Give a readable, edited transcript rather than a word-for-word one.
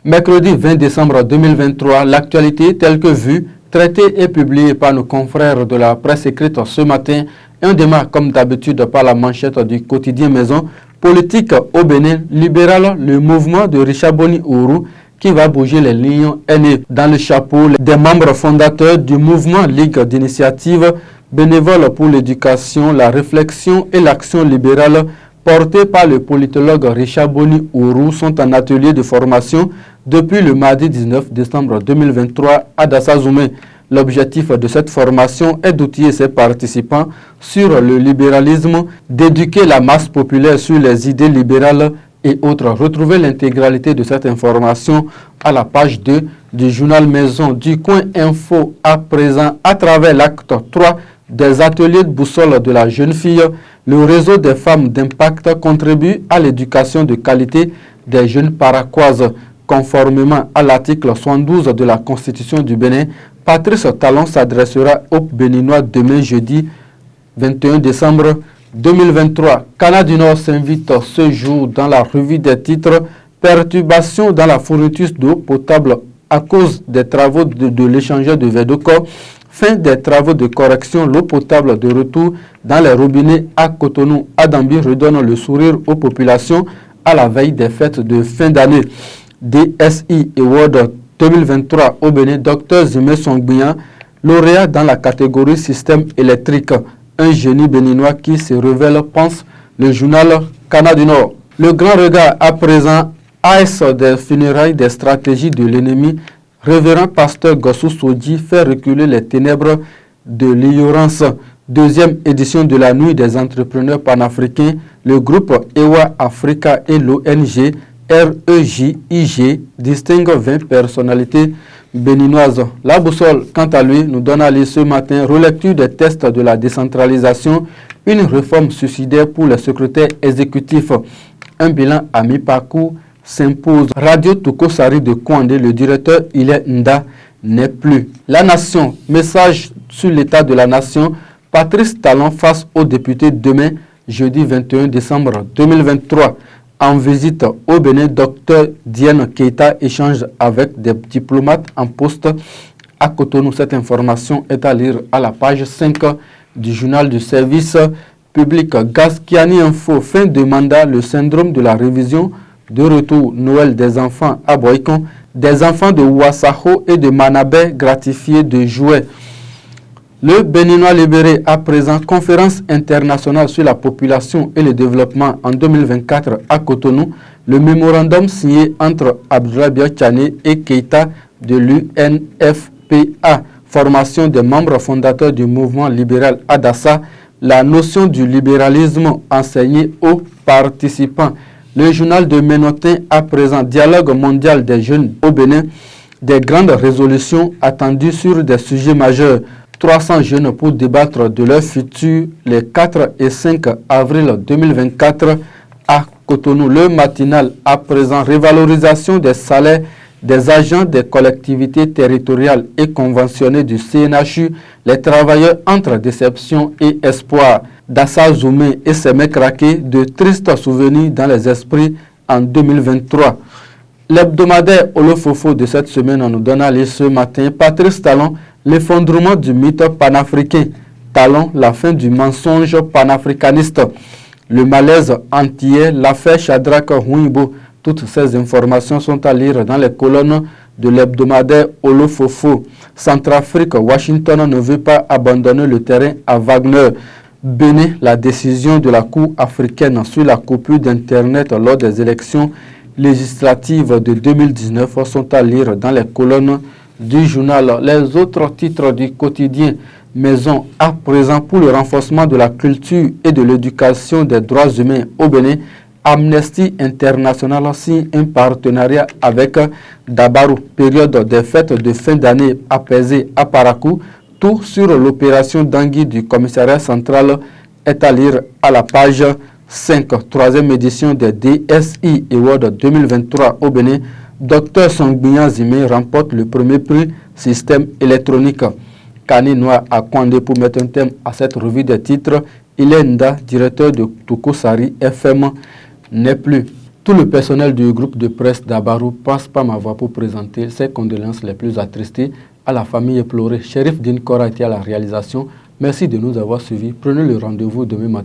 Mercredi 20 décembre 2023, l'actualité telle que vue, traitée et publiée par nos confrères de la presse écrite ce matin. Et on démarre comme d'habitude par la manchette du quotidien Maison. Politique au Bénin, libéral, le mouvement de Richard Boni Ourou qui va bouger les lignes est né dans le chapeau des membres fondateurs du mouvement Ligue d'initiative bénévole pour l'éducation, la réflexion et l'action libérale portés par le politologue Richard Boni Ourou sont en atelier de formation depuis le mardi 19 décembre 2023 à Dassazoumé. L'objectif de cette formation est d'outiller ses participants sur le libéralisme, d'éduquer la masse populaire sur les idées libérales et autres. Retrouvez l'intégralité de cette information à la page 2 du journal Maison du Coin Info à présent à travers l'acte 3 des ateliers de boussole de la jeune fille. Le réseau des femmes d'impact contribue à l'éducation de qualité des jeunes paraquoises. Conformément à l'article 72 de la Constitution du Bénin, Patrice Talon s'adressera aux Béninois demain jeudi 21 décembre 2023. Canada du Nord s'invite ce jour dans la revue des titres « Perturbations dans la fourniture d'eau potable à cause des travaux de l'échangeur de Védoco ». Fin des travaux de correction, l'eau potable de retour dans les robinets à Cotonou. Adambi redonne le sourire aux populations à la veille des fêtes de fin d'année. DSI Award 2023 au Bénin, Dr Zimé Songbian, lauréat dans la catégorie système électrique. Un génie béninois qui se révèle, pense le journal Canada du Nord. Le grand regard à présent, AS des funérailles des stratégies de l'ennemi. Révérend pasteur Gossou Sodji fait reculer les ténèbres de l'ignorance. Deuxième édition de la nuit des entrepreneurs panafricains, le groupe EWA Africa et l'ONG REJIG distinguent 20 personnalités béninoises. La boussole, quant à lui, nous donne à lire ce matin relecture des tests de la décentralisation, une réforme suicidaire pour les secrétaires exécutifs. Un bilan à mi-parcours s'impose. Radio Tokosari de Kouandé, le directeur Ile Nda n'est plus. La Nation, message sur l'état de la Nation. Patrice Talon face aux députés demain, jeudi 21 décembre 2023. En visite au Bénin, Dr Diène Keita échange avec des diplomates en poste à Cotonou. Cette information est à lire à la page 5 du journal du service public. Gaskiani Info, fin de mandat, le syndrome de la révision. De retour, Noël des enfants à Boycon, des enfants de Ouassaho et de Manabé gratifiés de jouets. Le Béninois libéré à présent, conférence internationale sur la population et le développement en 2024 à Cotonou, le mémorandum signé entre Abdoulaye Biachane et Keita de l'UNFPA, formation des membres fondateurs du mouvement libéral à Dassa, la notion du libéralisme enseignée aux participants. Le journal de Ménotin à présent, dialogue mondial des jeunes au Bénin, des grandes résolutions attendues sur des sujets majeurs. 300 jeunes pour débattre de leur futur les 4 et 5 avril 2024 à Cotonou. Le matinal à présent, révalorisation des salaires des agents des collectivités territoriales et conventionnées du CNHU, les travailleurs entre déception et espoir. Dassazoumé et ses mecs craqués, de tristes souvenirs dans les esprits en 2023. L'hebdomadaire Olofofo de cette semaine nous donne à lire ce matin Patrice Talon, l'effondrement du mythe panafricain. Talon, la fin du mensonge panafricaniste. Le malaise antillais, l'affaire Shadrach Huibo. Toutes ces informations sont à lire dans les colonnes de l'hebdomadaire Olofofo. Centrafrique, Washington ne veut pas abandonner le terrain à Wagner. Bénin, la décision de la Cour africaine sur la coupure d'Internet lors des élections législatives de 2019 sont à lire dans les colonnes du journal. Les autres titres du quotidien Maison à présent pour le renforcement de la culture et de l'éducation des droits humains au Bénin. Amnesty International signe un partenariat avec Dabarou. Période des fêtes de fin d'année apaisée à Parakou. Tout sur l'opération d'Angui du commissariat central est à lire à la page 5. Troisième édition des DSI Award 2023 au Bénin. Dr Songbian Zimé remporte le premier prix système électronique. Kani Noa à Kouandé pour mettre un thème à cette revue des titres. Ilenda, directeur de Tokosari FM, n'est plus. Tout le personnel du groupe de presse d'Abarou passe par ma voix pour présenter ses condoléances les plus attristées à la famille éplorée. Chérif Din Kora était à la réalisation. Merci de nous avoir suivis. Prenez le rendez-vous demain matin.